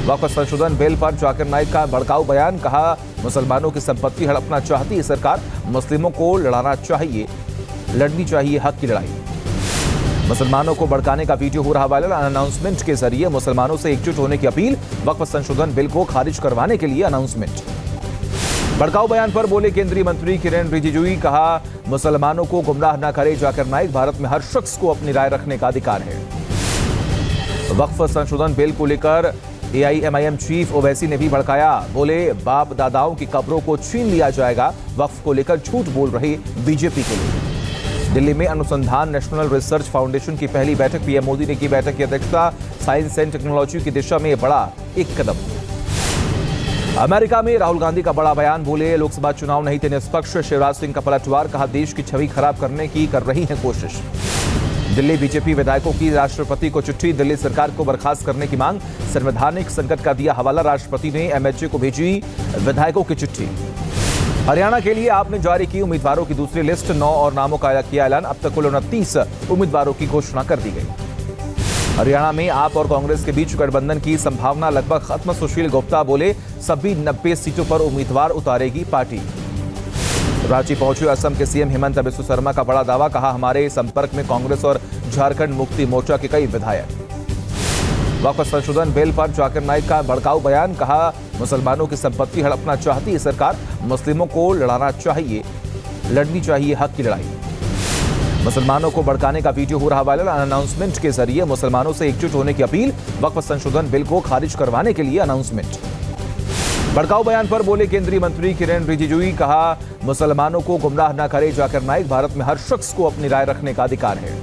वक्फ संशोधन बिल पर जाकिर नाइक का भड़काऊ बयान, कहा मुसलमानों की संपत्ति हड़पना चाहती है सरकार, मुस्लिमों को लड़नी चाहिए हक की लड़ाई। मुसलमानों को भड़काने का वीडियो हो रहा वायरल, अनाउंसमेंट के जरिए मुसलमानों से एकजुट होने की अपील, वक्फ संशोधन बिल को खारिज करवाने के लिए अनाउंसमेंट। भड़काऊ बयान पर बोले केंद्रीय मंत्री किरेन रिजिजू, कहा मुसलमानों को गुमराह न करे जाकिर नाइक, भारत में हर शख्स को अपनी राय रखने का अधिकार है। वक्फ संशोधन बिल को लेकर AIMIM चीफ ओवैसी ने भी भड़काया, बोले बाप दादाओं की कब्रों को छीन लिया जाएगा, वक्फ को लेकर झूठ बोल रहे बीजेपी के लोग। दिल्ली में अनुसंधान नेशनल रिसर्च फाउंडेशन की पहली बैठक, पीएम मोदी ने की बैठक की अध्यक्षता, साइंस एंड टेक्नोलॉजी की दिशा में बड़ा एक कदम। अमेरिका में राहुल गांधी का बड़ा बयान, बोले लोकसभा चुनाव नहीं थे निष्पक्ष, शिवराज सिंह का पलटवार, कहा देश की छवि खराब करने की कर रही है कोशिश। दिल्ली बीजेपी विधायकों की राष्ट्रपति को चिट्ठी, दिल्ली सरकार को बर्खास्त करने की मांग, संवैधानिक संकट का दिया हवाला, राष्ट्रपति ने MHA को भेजी विधायकों की चिट्ठी। हरियाणा के लिए आपने जारी की उम्मीदवारों की दूसरी लिस्ट, 9 और नामों का किया ऐलान, अब तक कुल 29 उम्मीदवारों की घोषणा कर दी गई। हरियाणा में आप और कांग्रेस के बीच गठबंधन की संभावना लगभग खत्म, सुशील गुप्ता बोले सभी 90 सीटों पर उम्मीदवार उतारेगी पार्टी। रांची पहुंचे असम के सीएम हेमंत बिस्वा शर्मा का बड़ा दावा, कहा हमारे संपर्क में कांग्रेस और झारखंड मुक्ति मोर्चा के कई विधायक। वक्फ संशोधन बिल पर जाकिर नाइक का भड़काऊ बयान, कहा मुसलमानों की संपत्ति हड़पना चाहती है सरकार, मुस्लिमों को लड़नी चाहिए हक की लड़ाई। मुसलमानों को भड़काने का वीडियो हो रहा वायरल, अनाउंसमेंट के जरिए मुसलमानों से एकजुट होने की अपील, वक्फ संशोधन बिल को खारिज करवाने के लिए अनाउंसमेंट। भड़काऊ बयान पर बोले केंद्रीय मंत्री किरेन रिजिजू, कहा मुसलमानों को गुमराह न करे जाकिर नाइक, भारत में हर शख्स को अपनी राय रखने का अधिकार है।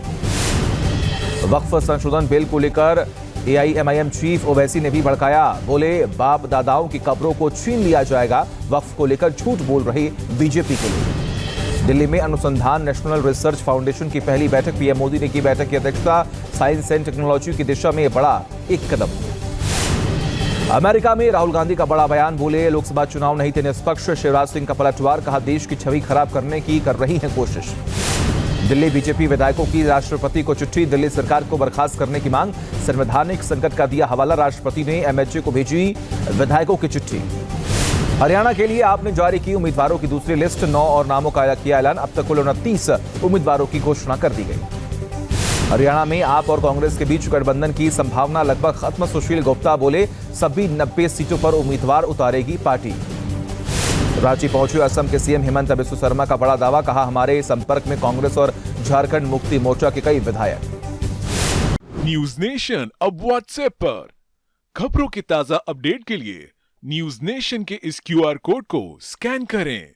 वक्फ संशोधन बिल को लेकर AIMIM चीफ ओवैसी ने भी भड़काया, बोले बाप दादाओं की कब्रों को छीन लिया जाएगा, वक्फ को लेकर झूठ बोल रहे बीजेपी के लोग। दिल्ली में अनुसंधान नेशनल रिसर्च फाउंडेशन की पहली बैठक, पीएम मोदी ने की बैठक की अध्यक्षता, साइंस एंड टेक्नोलॉजी की दिशा में बड़ा एक कदम। अमेरिका में राहुल गांधी का बड़ा बयान, बोले लोकसभा चुनाव नहीं थे निष्पक्ष, शिवराज सिंह का पलटवार, कहा देश की छवि खराब करने की कर रही है कोशिश। दिल्ली बीजेपी विधायकों की राष्ट्रपति को चिट्ठी, दिल्ली सरकार को बर्खास्त करने की मांग, संवैधानिक संकट का दिया हवाला, राष्ट्रपति ने MHA को भेजी विधायकों की चिट्ठी। हरियाणा के लिए आपने जारी की उम्मीदवारों की दूसरी लिस्ट, 9 और नामों का किया ऐलान, अब तक कुल 29 उम्मीदवारों की घोषणा कर दी गई। हरियाणा में आप और कांग्रेस के बीच गठबंधन की संभावना लगभग खत्म, सुशील गुप्ता बोले सभी 90 सीटों पर उम्मीदवार उतारेगी पार्टी। रांची पहुंचे असम के सीएम हेमंत बिस्वा शर्मा का बड़ा दावा, कहा हमारे संपर्क में कांग्रेस और झारखंड मुक्ति मोर्चा के कई विधायक। न्यूज नेशन अब व्हाट्सएप पर खबरों की ताजा अपडेट के लिए न्यूज नेशन के इस QR कोड को स्कैन करें।